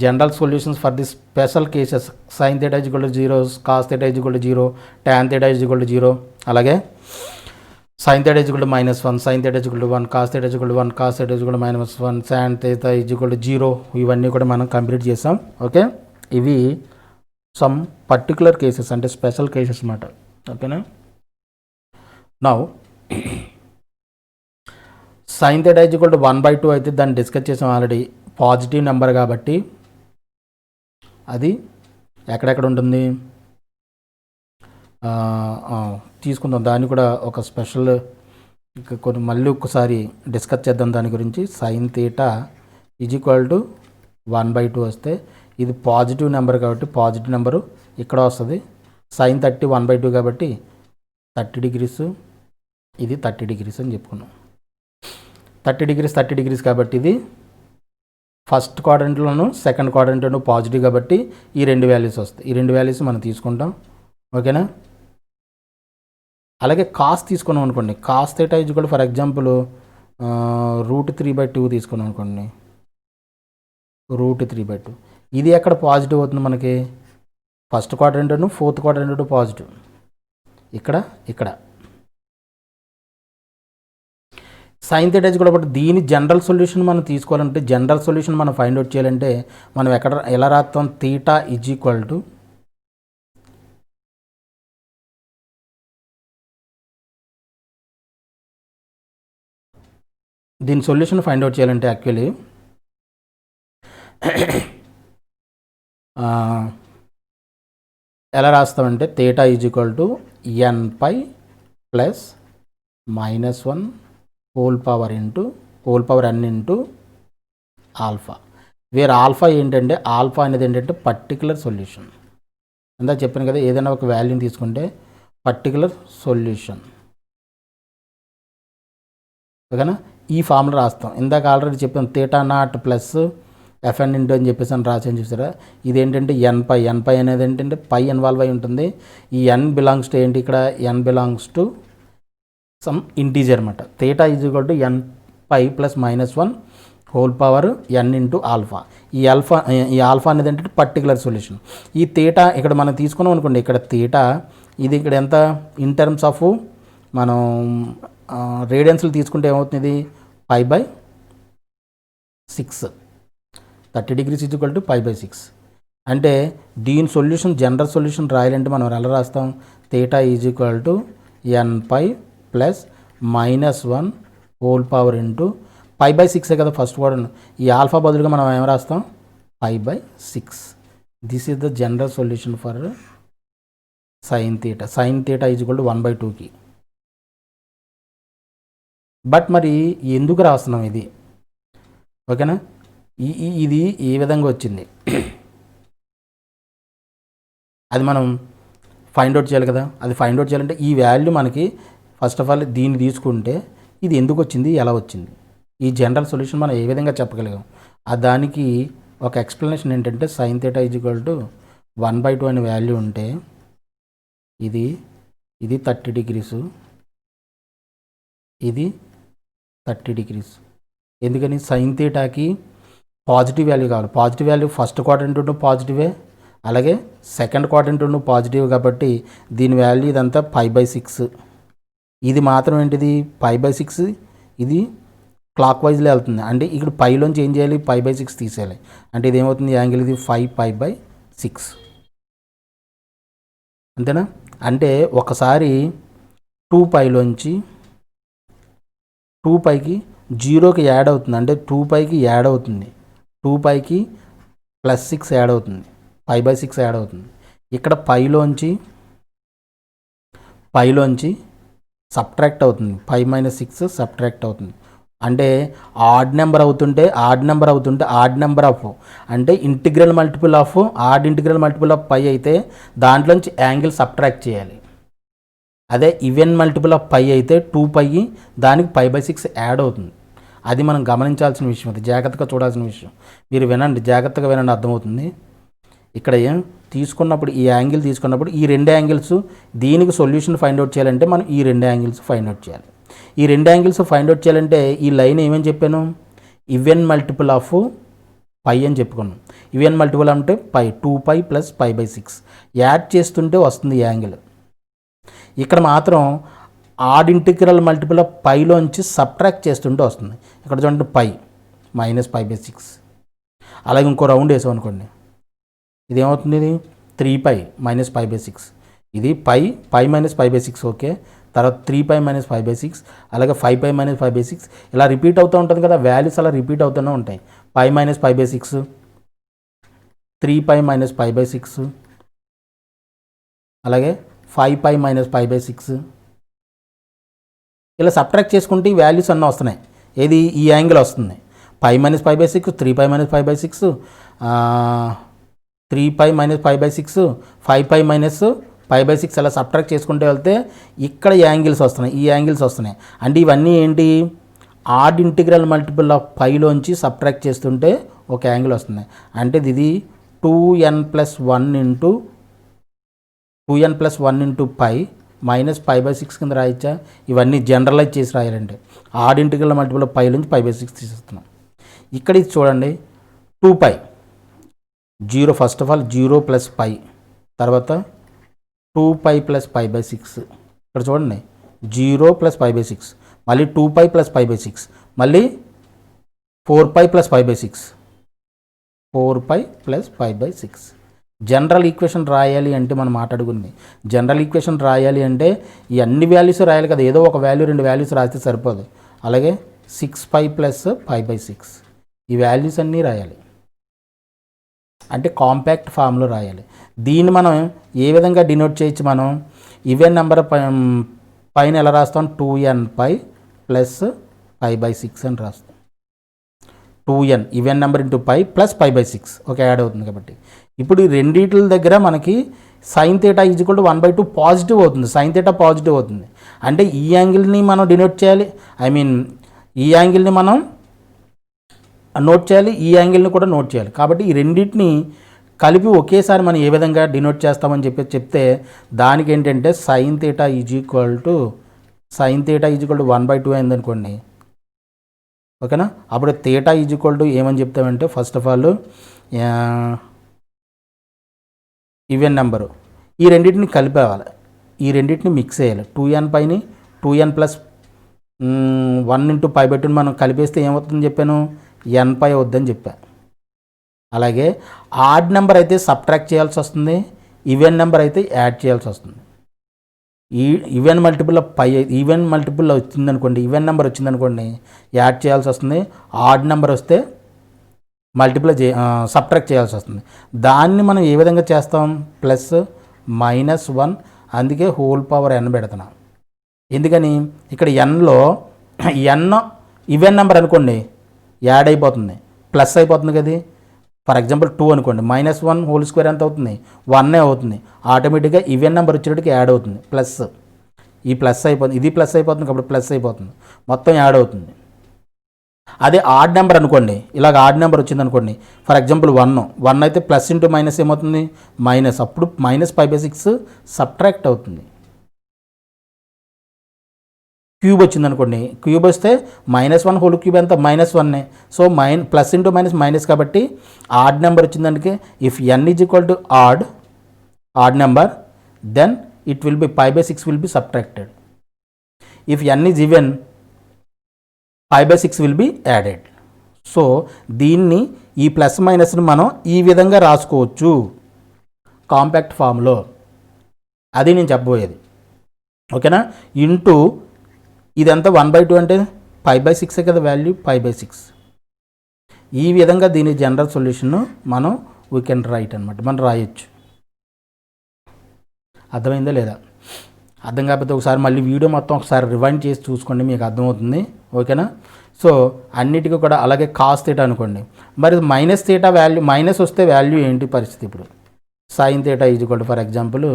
General solutions for the special cases sign theta is equal to 0, cos theta is equal to 0, tan theta is equal to 0, అలాగే sin theta is equal to -1, sin theta is equal to 1, cos theta is equal to 1, cos theta is equal to -1, tan theta is equal to 0. ఇవన్నీ కూడా మనం complete చేసాం. Okay, ఇవి some particular cases అంటే special cases అన్నమాట. ఓకేనా. Now sin theta is equal to 1/2 అయితే దాన్ని డిస్కస్ చేసాం ఆల్రెడీ. పాజిటివ్ నెంబర్ కాబట్టి అది ఎక్కడెక్కడ ఉంటుంది తీసుకుందాం. దాన్ని కూడా ఒక స్పెషల్ కొన్ని మళ్ళీ ఒకసారి డిస్కస్ చేద్దాం దాని గురించి. Sign theta is equal to 1/2 వస్తే ఇది పాజిటివ్ నెంబర్ కాబట్టి పాజిటివ్ నెంబరు ఇక్కడ వస్తుంది. సైన్ 30 1/2 కాబట్టి 30 డిగ్రీస్, ఇది 30 డిగ్రీస్ అని చెప్పుకున్నాం. 30 డిగ్రీస్ కాబట్టి ఇది ఫస్ట్ క్వాడ్రంట్లోను సెకండ్ క్వాడ్రంట్లోను పాజిటివ్ కాబట్టి ఈ రెండు వాల్యూస్ వస్తాయి. ఈ రెండు వాల్యూస్ మనం తీసుకుంటాం. ఓకేనా. అలాగే కాస్ తీసుకున్నాం అనుకోండి. Cos theta is equal for example √3/2 తీసుకున్నాం అనుకోండి. √3/2 ఇది ఎక్కడ పాజిటివ్ అవుతుంది మనకి? ఫస్ట్ క్వాడ్రంట్ను ఫోర్త్ క్వాడ్రంట్ పాజిటివ్. ఇక్కడ sine theta is equal to దీని జనరల్ సొల్యూషన్ మనం తీసుకోవాలంటే, జనరల్ సొల్యూషన్ మనం ఫైండ్ అవుట్ చేయాలంటే మనం ఎలా రాస్తాం? థీటా ఈజ్ ఈక్వల్ టు దీని సొల్యూషన్ ఫైండ్ అవుట్ చేయాలంటే యాక్చువల్లీ ఎలా రాస్తామంటే theta is equal to n/+ -1 whole power n into alpha. వేరే ఆల్ఫా ఏంటంటే, ఆల్ఫా అనేది ఏంటంటే పర్టికులర్ సొల్యూషన్. అంతా చెప్పాను కదా, ఏదైనా ఒక వాల్యూని తీసుకుంటే పర్టికులర్ సొల్యూషన్. ఓకేనా. ఈ ఫార్ములా రాస్తాం. ఇందాక ఆల్రెడీ చెప్పాను theta not plus FN into అని చెప్పేసి అని రాసాను చూసారా. ఇదేంటంటే n π అనేది ఏంటంటే పై ఇన్వాల్వ్ అయి ఉంటుంది. ఈ n బిలాంగ్స్ టు ఏంటి? ఇక్కడ n belongs to some integer అనమాట. Theta is equal to n/+ -1 whole power n into alpha. ఈ ఆల్ఫా అనేది ఏంటంటే పర్టికులర్ సొల్యూషన్. ఈ థీటా ఇక్కడ మనం తీసుకున్నాం అనుకోండి. ఇక్కడ థీటా ఇది ఇక్కడ ఎంత ఇన్ టర్మ్స్ ఆఫ్ మనం రేడియన్స్లు తీసుకుంటే ఏమవుతుంది? π/6. 30 డిగ్రీస్ ఈజ్ ఈక్వల్ టు π/6. అంటే దీని సొల్యూషన్ జనరల్ సొల్యూషన్ రాయాలంటే మనం ఎలా రాస్తాం? Theta is equal to n/+ -1 whole power into π/6 కదా ఫస్ట్ వర్డ్. ఈ ఆల్ఫా బదులుగా మనం ఏం రాస్తాం? π/6. This is the general solution for sine theta. Sine theta is equal to 1/2కి. బట్ మరి ఎందుకు రాస్తున్నాం ఇది? ఓకేనా. ఇది ఏ విధంగా వచ్చింది అది మనం ఫైండ్ అవుట్ చేయాలి కదా. అది ఫైండ్ అవుట్ చేయాలంటే ఈ వాల్యూ మనకి ఫస్ట్ ఆఫ్ ఆల్ దీన్ని తీసుకుంటే ఇది ఎందుకు వచ్చింది, ఎలా వచ్చింది, ఈ జనరల్ సొల్యూషన్ మనం ఏ విధంగా చెప్పగలిగాం, దానికి ఒక ఎక్స్ప్లెనేషన్ ఏంటంటే sign theta is equal to 1/2 అనే వాల్యూ ఉంటే ఇది 30 డిగ్రీసు, ఇది 30 డిగ్రీస్. ఎందుకని? సైన్ థీటాకి పాజిటివ్ వాల్యూ కావాలి. పాజిటివ్ వాల్యూ ఫస్ట్ క్వాడ్రంట్ పాజిటివే, అలాగే సెకండ్ క్వాడ్రంట్ పాజిటివ్ కాబట్టి దీని వాల్యూ ఇదంతా π/6. ఇది మాత్రం ఏంటిది? π/6. ఇది క్లాక్ వైజ్లో వెళ్తుంది. అంటే ఇక్కడ పైలోంచి ఏం చేయాలి? π/6 తీసేయాలి. అంటే ఇది ఏమవుతుంది? యాంగిల్ ఇది 5π/6. అంతేనా. అంటే ఒకసారి 2πలోంచి 2πకి 0కి యాడ్ అవుతుంది. అంటే 2πకి యాడ్ అవుతుంది. 2πకి +6 యాడ్ అవుతుంది. π/6 యాడ్ అవుతుంది. ఇక్కడ పైలోంచి సబ్ట్రాక్ట్ అవుతుంది. π-6 సబ్ట్రాక్ట్ అవుతుంది. అంటే ఆడ్ నెంబర్ అవుతుంటే ఆడ్ నెంబర్ ఆఫ్ అంటే ఇంటిగ్రల్ మల్టిపుల్ ఆఫ్ π అయితే దాంట్లోంచి యాంగిల్ సబ్ట్రాక్ట్ చేయాలి. అదే ఈవెన్ మల్టిపుల్ ఆఫ్ π అయితే 2π దానికి π/6 యాడ్ అవుతుంది. అది మనం గమనించాల్సిన విషయం. అది జాగ్రత్తగా చూడాల్సిన విషయం. మీరు వినండి, జాగ్రత్తగా వినండి, అర్థమవుతుంది. ఇక్కడ తీసుకున్నప్పుడు ఈ యాంగిల్ తీసుకున్నప్పుడు ఈ రెండు యాంగిల్స్ దీనికి సొల్యూషన్ ఫైండ్ అవుట్ చేయాలంటే మనం ఈ రెండు యాంగిల్స్ ఫైండ్ అవుట్ చేయాలి. ఈ రెండు యాంగిల్స్ ఫైండ్ అవుట్ చేయాలంటే ఈ లైన్ ఏమని చెప్పాను? ఈవెన్ మల్టిపుల్ ఆఫ్ పై అని చెప్పుకున్నాం. ఈవెన్ మల్టిపుల్ అంటే పై, 2π ప్లస్ π/6 యాడ్ చేస్తుంటే వస్తుంది యాంగిల్. ఇక్కడ మాత్రం ఆడ్ ఇంటిగ్రల్ మల్టిపుల్ ఆఫ్ పైలోంచి సబ్ట్రాక్ట్ చేస్తుంటే వస్తుంది. ఇక్కడ చూడండి పై మైనస్ π/6. అలాగే ఇంకో రౌండ్ వేసాం అనుకోండి, ఇది ఏమవుతుంది, ఇది 3π మైనస్ π/6. ఇది పై మైనస్ π/6 ఓకే. తర్వాత 3π మైనస్ π/6, అలాగే 5π మైనస్ π/6 ఇలా రిపీట్ అవుతూ ఉంటుంది కదా, వాల్యూస్ అలా రిపీట్ అవుతూనే ఉంటాయి. π మైనస్ π/6, 3π మైనస్ π/6, అలాగే 5π మైనస్ π/6 ఇలా సబ్ట్రాక్ట్ చేసుకుంటే ఈ వాల్యూస్ అన్నీ వస్తున్నాయి. ఏది ఈ యాంగిల్ వస్తుంది, π మైనస్ π/6, 3π మైనస్ π/6, 3π మైనస్ π/6, 5π మైనస్ π/6 అలా సబ్ట్రాక్ట్ చేసుకుంటే వెళ్తే ఇక్కడ యాంగిల్స్ వస్తున్నాయి, ఈ యాంగిల్స్ వస్తున్నాయి. అంటే ఇవన్నీ ఏంటి, ఆడ్ ఇంటిగ్రల్ మల్టిపుల్ ఆఫ్ పైలోంచి సబ్ట్రాక్ట్ చేస్తుంటే ఒక యాంగిల్ వస్తుంది. అంటే ఇది 2n+1 ఇంటూ π మైనస్ π/6 కింద రాయచ్చా. ఇవన్నీ జనరలైజ్ చేసి రాయాలంటే ఆడ్ ఇంటిగ్రల్ మల్టిపుల్ ఆఫ్ పై నుంచి π/6 తీసేస్తున్నాం. ఇక్కడ ఇది చూడండి 2π, 0 ఫస్ట్ ఆఫ్ ఆల్ 0 ప్లస్ π, తర్వాత 2π ప్లస్ π/6. ఇక్కడ చూడండి 0 ప్లస్ π/6, మళ్ళీ 2π ప్లస్ π/6, మళ్ళీ 4π ప్లస్ π/6, 4π ప్లస్ π/6. జనరల్ ఈక్వేషన్ రాయాలి అంటే మనం మాట్లాడుకుంది, జనరల్ ఈక్వేషన్ రాయాలి అంటే ఈ అన్ని వాల్యూస్ రాయాలి కదా, ఏదో ఒక వాల్యూ 2 వాల్యూస్ రాస్తే సరిపోదు. అలాగే 6π ప్లస్ π/6 ఈ వాల్యూస్ అన్నీ రాయాలి, అంటే కాంపాక్ట్ ఫామ్లో రాయాలి. దీన్ని మనం ఏ విధంగా డినోట్ చేయొచ్చు, మనం ఈవెన్ నెంబర్ పైన ఎలా రాస్తాం, 2nπ ప్లస్ π/6 అని రాస్తాం. 2n even number into π plus π/6 ఒక యాడ్ అవుతుంది కాబట్టి. ఇప్పుడు ఈ రెండింటి దగ్గర మనకి sign theta is equal to 1/2 positive అవుతుంది, సైన్ థీటా పాజిటివ్ అవుతుంది. అంటే ఈ యాంగిల్ని మనం డినోట్ చేయాలి, ఈ యాంగిల్ని మనం నోట్ చేయాలి, ఈ యాంగిల్ని కూడా నోట్ చేయాలి. కాబట్టి ఈ రెండింటిని కలిపి ఒకేసారి మనం ఏ విధంగా డినోట్ చేస్తామని చెప్తే దానికి ఏంటంటే sign theta is equal to 1/2 అయింది అనుకోండి, ఓకేనా. అప్పుడు థీటా ఈజ్ ఈక్వల్ టు ఏమని చెప్తామంటే first of all even number ఈ రెండింటిని కలిపేవాలి, ఈ రెండింటిని మిక్స్ చేయాలి. 2n/ని 2n+1 ఇంటూ π/2 మనం కలిపేస్తే ఏమవుతుందని చెప్పాను, nπ అవుద్దని చెప్పాను. అలాగే ఆడ్ నెంబర్ అయితే సబ్ట్రాక్ట్ చేయాల్సి వస్తుంది, ఈవెన్ నెంబర్ అయితే యాడ్ చేయాల్సి వస్తుంది. ఈ ఈవెన్ మల్టిపుల్ వచ్చిందనుకోండి, ఈవెన్ నెంబర్ వచ్చిందనుకోండి యాడ్ చేయాల్సి వస్తుంది, ఆడ్ నెంబర్ వస్తే సబ్ట్రాక్ట్ చేయాల్సి వస్తుంది. దాన్ని మనం ఏ విధంగా చేస్తాం, ప్లస్ -1, అందుకే హోల్ పవర్ n పెడుతున్నాం. ఎందుకని ఇక్కడ nలో n ఈవెన్ నెంబర్ అనుకోండి యాడ్ అయిపోతుంది, ప్లస్ అయిపోతుంది కదా. ఫర్ ఎగ్జాంపుల్ 2 అనుకోండి, -1 హోల్ స్క్వేర్ ఎంత అవుతుంది, 1 అవుతుంది. ఆటోమేటిక్గా ఈవెన్ నెంబర్ వచ్చేటికి యాడ్ అవుతుంది, ప్లస్ ఈ ప్లస్ అయిపోతుంది, ఇది ప్లస్ అయిపోతుంది కాబట్టి ప్లస్ అయిపోతుంది, మొత్తం యాడ్ అవుతుంది. అదే ఆడ్ నెంబర్ అనుకోండి, ఇలాగ ఆడ్ నెంబర్ వచ్చింది అనుకోండి, ఫర్ ఎగ్జాంపుల్ 1 అయితే ప్లస్ ఇంటూ మైనస్ ఏమవుతుంది, మైనస్, అప్పుడు -π/6 సబ్ట్రాక్ట్ అవుతుంది. క్యూబ్ వచ్చింది అనుకోండి, క్యూబ్ వస్తే -1 హోల్ క్యూబ్ ఎంత, -1. So plus into minus minus కాబట్టి ఆడ్ నెంబర్ వచ్చిందంటే if n is equal to odd number then it will be π/6 will be subtracted. If n is even π/6 will be added. So దీన్ని ఈ plus మైనస్ని మనం ఈ విధంగా రాసుకోవచ్చు compact ఫామ్లో, అది నేను చెప్పబోయేది, ఓకేనా. ఇంటూ ఇదంతా 1/2 అంటే π/6 కదా వాల్యూ, π/6. ఈ విధంగా దీని జనరల్ సొల్యూషన్ మనం వీ కెన్ రైట్ అనమాట, మనం రాయొచ్చు. అర్థమైందా లేదా, అర్థం కాకపోతే ఒకసారి మళ్ళీ వీడియో మొత్తం ఒకసారి రివైండ్ చేసి చూసుకోండి, మీకు అర్థమవుతుంది, ఓకేనా. సో అన్నిటికీ కూడా అలాగే కాస్ థీటా అనుకోండి, మరి మైనస్ థీటా వాల్యూ, మైనస్ వస్తే వాల్యూ ఏంటి పరిస్థితి. ఇప్పుడు sign theta is equal to for example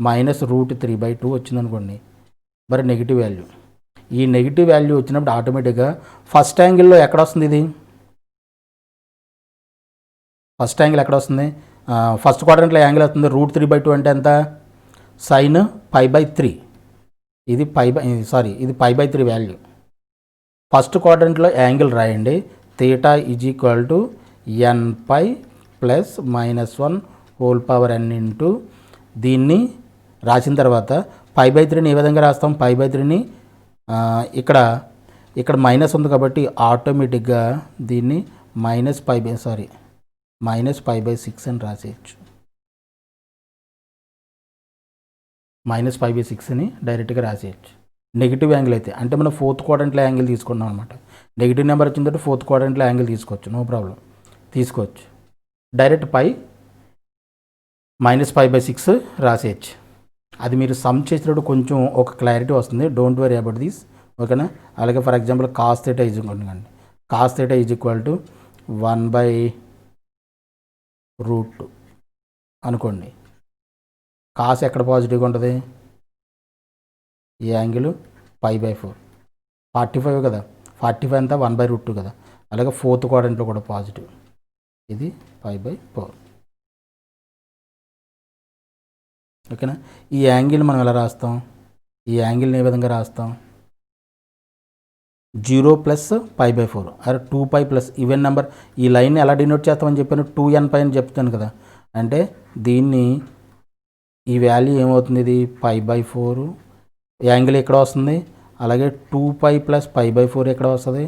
-√3/2 వచ్చిందనుకోండి, మరి నెగిటివ్ వాల్యూ. ఈ నెగిటివ్ వాల్యూ వచ్చినప్పుడు ఆటోమేటిక్గా ఫస్ట్ యాంగిల్లో ఎక్కడ వస్తుంది, ఇది ఫస్ట్ యాంగిల్ ఎక్కడ వస్తుంది, ఫస్ట్ క్వాడ్రంట్లో యాంగిల్ వస్తుంది. √3/2 అంటే ఎంత, సైన్ π/3, ఇది ఇది π/3 వాల్యూ. ఫస్ట్ క్వాడ్రంట్లో యాంగిల్ రాయండి, theta is equal to n pi plus -1 whole power n into దీన్ని రాసిన తర్వాత π/3ని ఏ విధంగా రాస్తాం? π/3ని ఇక్కడ మైనస్ ఉంది కాబట్టి ఆటోమేటిక్గా దీన్ని -π/6 అని రాసేయచ్చు. -π/6ని డైరెక్ట్గా రాసేయచ్చు. నెగిటివ్ యాంగిల్ అయితే అంటే మనం ఫోర్త్ క్వాడ్రంట్లో యాంగిల్ తీసుకున్నాం అనమాట. నెగిటివ్ నెంబర్ వచ్చిందంటే ఫోర్త్ క్వాడ్రంట్లో యాంగిల్ తీసుకోవచ్చు, నో ప్రాబ్లం, తీసుకోవచ్చు. డైరెక్ట్ -π/6 రాసేయచ్చు. అది మీరు సమ్ చేసినప్పుడు కొంచెం ఒక క్లారిటీ వస్తుంది. డోంట్ వరీ అబౌట్ దిస్, ఓకేనా? అలాగే for example cos theta is equal cos theta is equal to 1/√2 అనుకోండి. కాస్ ఎక్కడ పాజిటివ్గా ఉంటుంది? ఈ యాంగిల్ π/4 45 కదా, 45 అంతా 1/√2 కదా. అలాగే ఫోర్త్ క్వాడ్రంట్లో కూడా పాజిటివ్, ఇది π/4, ఓకేనా? ఈ యాంగిల్ మనం ఎలా రాస్తాం? ఈ యాంగిల్ని ఏ విధంగా రాస్తాం? 0 + π/4 అరే 2π ప్లస్ ఈవెన్ నెంబర్. ఈ లైన్ని ఎలా డినోట్ చేస్తామని చెప్పాను? 2n π అని చెప్తాను కదా. అంటే దీన్ని ఈ వాల్యూ ఏమవుతుంది? ఇది π/4 యాంగిల్ ఎక్కడ వస్తుంది? అలాగే 2π + π/4 ఎక్కడ వస్తుంది?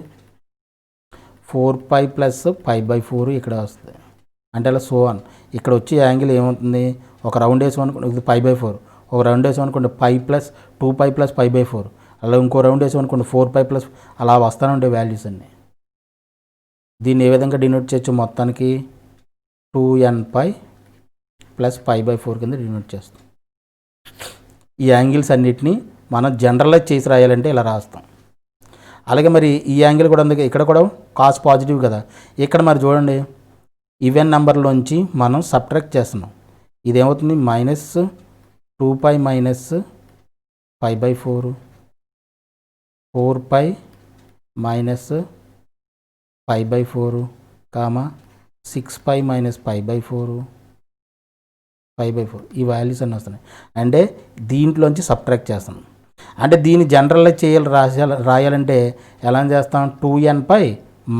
4π + π/4 ఇక్కడ వస్తుంది. అంటే అలా సో ఆన్. ఇక్కడ వచ్చే యాంగిల్ ఏమవుతుంది? ఒక రౌండ్ వేసాం అనుకోండి, ఇది π/4. ఒక రౌండ్ వేసాం అనుకోండి π + 2π + π/4. అలా ఇంకో రౌండ్ వేసాం అనుకోండి 4π + అలా వస్తూనే ఉంటాయి వాల్యూస్ అన్నీ. దీన్ని ఏ విధంగా డినోట్ చేయొచ్చు? మొత్తానికి 2nπ + π/4 కింద డినోట్ చేస్తాం. ఈ యాంగిల్స్ అన్నిటినీ మనం జనరలైజ్ చేసి రాయాలంటే ఇలా రాస్తాం. అలాగే మరి ఈ యాంగిల్ కూడా అందుకే ఇక్కడ కూడా కాస్ పాజిటివ్ కదా. ఇక్కడ మరి చూడండి, ఈవెన్ నెంబర్లోంచి మనం సబ్ట్రాక్ట్ చేస్తున్నాం. ఇదేమవుతుంది? -2π - π/4, 4π - π/4, 6π - π/4 ఈ వాల్యూస్ అన్నీ వస్తున్నాయి. అంటే దీంట్లోంచి సబ్ట్రాక్ట్ చేస్తాం. అంటే దీన్ని జనరలైజ్ రాయాలంటే ఎలా చేస్తాం? 2nπ -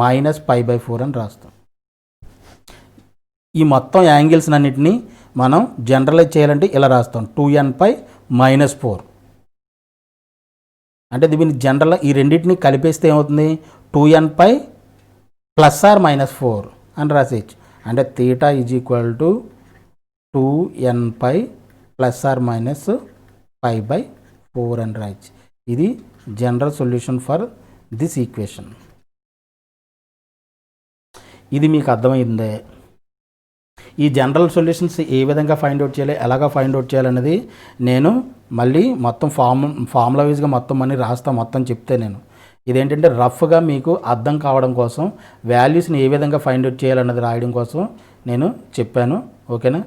π/4 అని రాస్తాం. ఈ మొత్తం యాంగిల్స్ అన్నిటినీ మనం జనరలైజ్ చేయాలంటే ఇలా రాస్తాం, 2nπ - 4. అంటే దీన్ని జనరల్ ఈ రెండింటిని కలిపేస్తే ఏమవుతుంది? 2nπ ± 4 అని రాసేయచ్చు. అంటే theta is equal to 2nπ ± π/4 అని రాయచ్చు. ఇది general solution for this equation. ఇది మీకు అర్థమైందే? ఈ జనరల్ సొల్యూషన్స్ ఏ విధంగా ఫైండ్ అవుట్ చేయాలి, ఎలాగా ఫైండ్ అవుట్ చేయాలనేది నేను మళ్ళీ మొత్తం ఫార్ములా వైజ్గా మొత్తం అన్ని రాస్తాను, మొత్తం చెప్తే నేను. ఇదేంటంటే రఫ్గా మీకు అర్థం కావడం కోసం, వాల్యూస్ని ఏ విధంగా ఫైండ్ అవుట్ చేయాలన్నది రాయడం కోసం నేను చెప్పాను, ఓకేనా?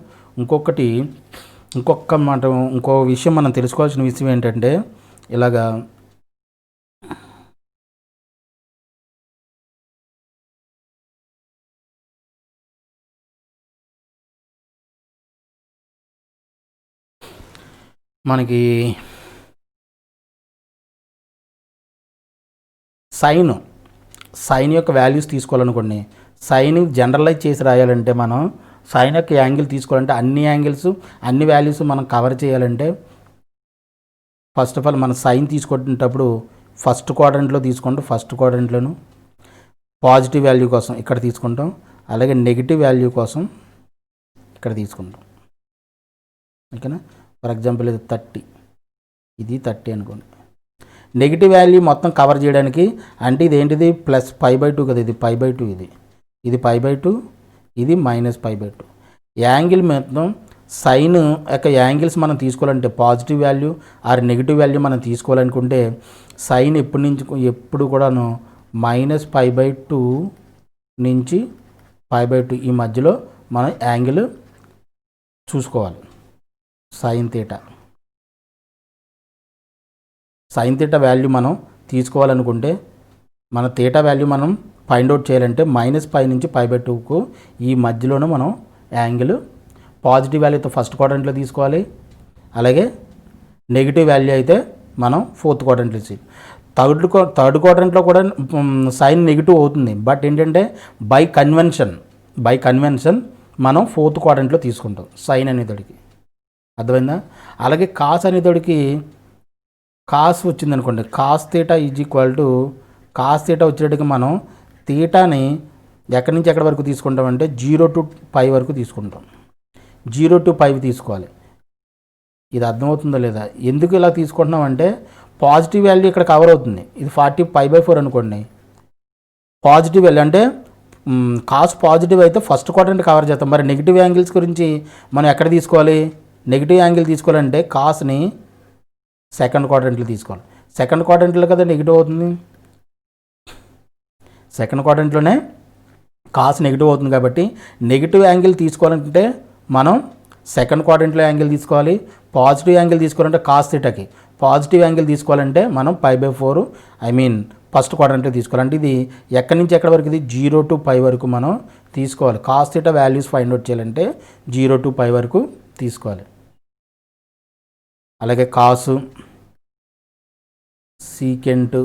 ఇంకో విషయం మనం తెలుసుకోవాల్సిన విషయం ఏంటంటే, ఇలాగా మనకి సైన్ యొక్క వాల్యూస్ తీసుకోవాలనుకోండి. సైన్ జనరలైజ్ చేసి రాయాలంటే మనం సైన్ యొక్క యాంగిల్ తీసుకోవాలంటే అన్ని వాల్యూస్ మనం కవర్ చేయాలంటే ఫస్ట్ ఆఫ్ ఆల్ మనం సైన్ తీసుకునేటప్పుడు ఫస్ట్ క్వాడ్రంట్లో తీసుకుంటాం. ఫస్ట్ క్వాడ్రంట్లోను పాజిటివ్ వాల్యూ కోసం ఇక్కడ తీసుకుంటాం, అలాగే నెగిటివ్ వాల్యూ కోసం ఇక్కడ తీసుకుంటాం, ఓకేనా? ఫర్ ఎగ్జాంపుల్ ఇది 30, ఇది 30 అనుకోండి. నెగిటివ్ వాల్యూ మొత్తం కవర్ చేయడానికి అంటే ఇది ఏంటిది? ప్లస్ π/2 కదా, ఇది π/2, ఇది π/2, ఇది -π/2. యాంగిల్ మొత్తం సైన్ యొక్క యాంగిల్స్ మనం తీసుకోవాలంటే positive value or negative value మనం తీసుకోవాలనుకుంటే సైన్ ఎప్పుడు కూడాను -π/2 నుంచి π/2 ఈ మధ్యలో మనం యాంగిల్ చూసుకోవాలి. సైన్ థీటా వాల్యూ మనం తీసుకోవాలనుకుంటే మన థీటా వాల్యూ మనం ఫైండ్ అవుట్ చేయాలంటే -π నుంచి π/2కు ఈ మధ్యలోనే మనం యాంగిల్ పాజిటివ్ వాల్యూతో ఫస్ట్ క్వాడ్రంట్లో తీసుకోవాలి, అలాగే నెగిటివ్ వాల్యూ అయితే మనం ఫోర్త్ క్వాడ్రంట్లో థర్డ్ క్వాడ్రంట్లో కూడా సైన్ నెగిటివ్ అవుతుంది. బట్ ఏంటంటే బై కన్వెన్షన్ బై కన్వెన్షన్ మనం ఫోర్త్ క్వాడ్రంట్లో తీసుకుంటాం సైన్ అనేతోడికి. అర్థమైందా? అలాగే కాస్ అనేతోడికి కాస్ వచ్చిందనుకోండి, cos theta is equal to cos theta వచ్చేటికి మనం తీటాని ఎక్కడి నుంచి ఎక్కడి వరకు తీసుకుంటామంటే 0 to π వరకు తీసుకుంటాం. 0 to π తీసుకోవాలి. ఇది అర్థమవుతుందో లేదా? ఎందుకు ఇలా తీసుకుంటున్నాం అంటే పాజిటివ్ వాల్యూ ఇక్కడ కవర్ అవుతుంది. ఇది 40π/4 అనుకోండి. పాజిటివ్ వాల్యూ అంటే కాస్ పాజిటివ్ అయితే ఫస్ట్ క్వాడ్రంట్ కవర్ చేస్తాం. మరి నెగిటివ్ యాంగిల్స్ గురించి మనం ఎక్కడ తీసుకోవాలి? నెగిటివ్ యాంగిల్ తీసుకోవాలంటే కాస్ని సెకండ్ క్వాడ్రంట్లో తీసుకోవాలి. సెకండ్ క్వాడ్రంట్లో కదా నెగిటివ్ అవుతుంది. సెకండ్ క్వాడ్రంట్లోనే కాస్ నెగిటివ్ అవుతుంది కాబట్టి నెగిటివ్ యాంగిల్ తీసుకోవాలంటే మనం సెకండ్ క్వాడ్రంట్లో యాంగిల్ తీసుకోవాలి. పాజిటివ్ యాంగిల్ తీసుకోవాలంటే కాస్ థీటాకి, పాజిటివ్ యాంగిల్ తీసుకోవాలంటే మనం π/4 ఫస్ట్ క్వాడ్రంట్లో తీసుకోవాలి. అంటే ఇది ఎక్కడి నుంచి ఎక్కడి వరకు? ఇది 0 to π వరకు మనం తీసుకోవాలి. Cos theta values find out చేయాలంటే 0 to π వరకు తీసుకోవాలి. అలాగే కాసు, సీకెంట్,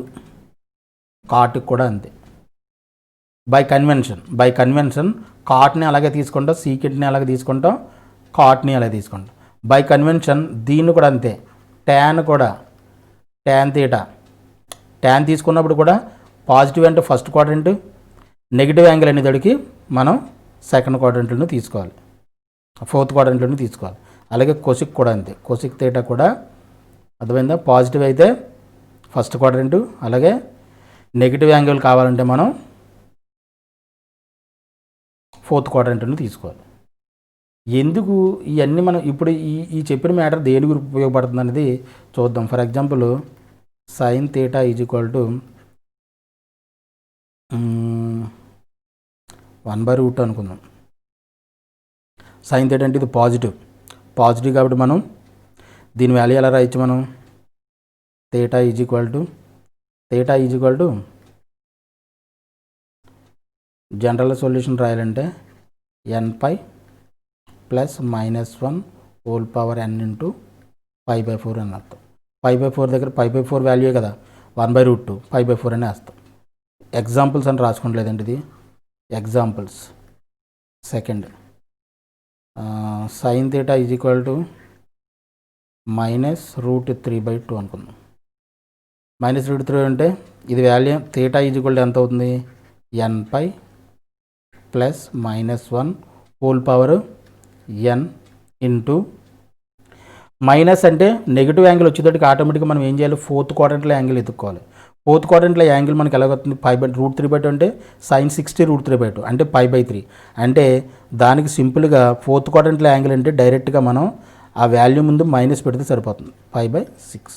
కాట్కి కూడా అంతే. బై కన్వెన్షన్ కాట్ని అలాగే తీసుకుంటాం, సీకెంట్ని అలాగే తీసుకుంటాం, కాట్ని అలాగే తీసుకుంటాం. బై కన్వెన్షన్ దీన్ని కూడా అంతే. ట్యాన్ కూడా ట్యాన్ తీటా, ట్యాన్ తీసుకున్నప్పుడు కూడా పాజిటివ్ అంటే ఫస్ట్ క్వాడ్రంట్, నెగిటివ్ యాంగిల్ అనేదానికి మనం సెకండ్ క్వాడ్రంట్లను తీసుకోవాలి, ఫోర్త్ క్వాడ్రంట్లను తీసుకోవాలి. అలాగే కొసిక్ కూడా అంతే. కొసిక్ తీటా కూడా అర్థమైందా? పాజిటివ్ అయితే ఫస్ట్ క్వాడ్రంట్, అలాగే నెగిటివ్ యాంగిల్ కావాలంటే మనం ఫోర్త్ క్వాడ్రంట్ను తీసుకోవాలి. ఎందుకు ఇవన్నీ మనం ఇప్పుడు ఈ చెప్పిన మ్యాటర్ దేని గురించి ఉపయోగపడుతుంది అనేది చూద్దాం. For example sign theta is equal to 1/√2 అనుకుందాం. సైన్ తీటా అంటే ఇది పాజిటివ్ కాబట్టి మనం దీని వాల్యూ ఎలా రాయొచ్చు? మనం theta is equal to general solution రాయాలంటే nπ plus -1 whole power n into π/4 అని అర్థం. π/4 దగ్గర π/4 వాల్యూ కదా 1/√2, π/4 అని వేస్తాం. ఎగ్జాంపుల్స్ అని రాసుకోవట్లేదండి, ఇది examples. Second sine theta is equal to -√3/2 అనుకుందాం. -√3 అంటే ఇది value theta is equal to ఎంత అవుతుంది? nπ plus -1 whole power n into minus అంటే నెగిటివ్ యాంగిల్ వచ్చేటట్టుకి ఆటోమేటిక్గా మనం ఏం చేయాలి? ఫోర్త్ క్వాడ్రంట్లో యాంగిల్ ఎత్తుక్కోవాలి. ఫోర్త్ క్వాడ్రంట్లో యాంగిల్ మనకి ఎలాగొస్తుంది? π/√3/2 అంటే sin 60√3/2 అంటే π/3. అంటే దానికి సింపుల్గా ఫోర్త్ క్వాడ్రంట్లో యాంగిల్ అంటే డైరెక్ట్గా మనం ఆ వాల్యూ ముందు మైనస్ పెడితే సరిపోతుంది. π/6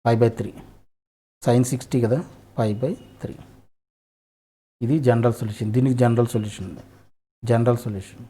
π/3 sin 60 కదా, π/3. ఇది జనరల్ సొల్యూషన్. దీనికి జనరల్ సొల్యూషన్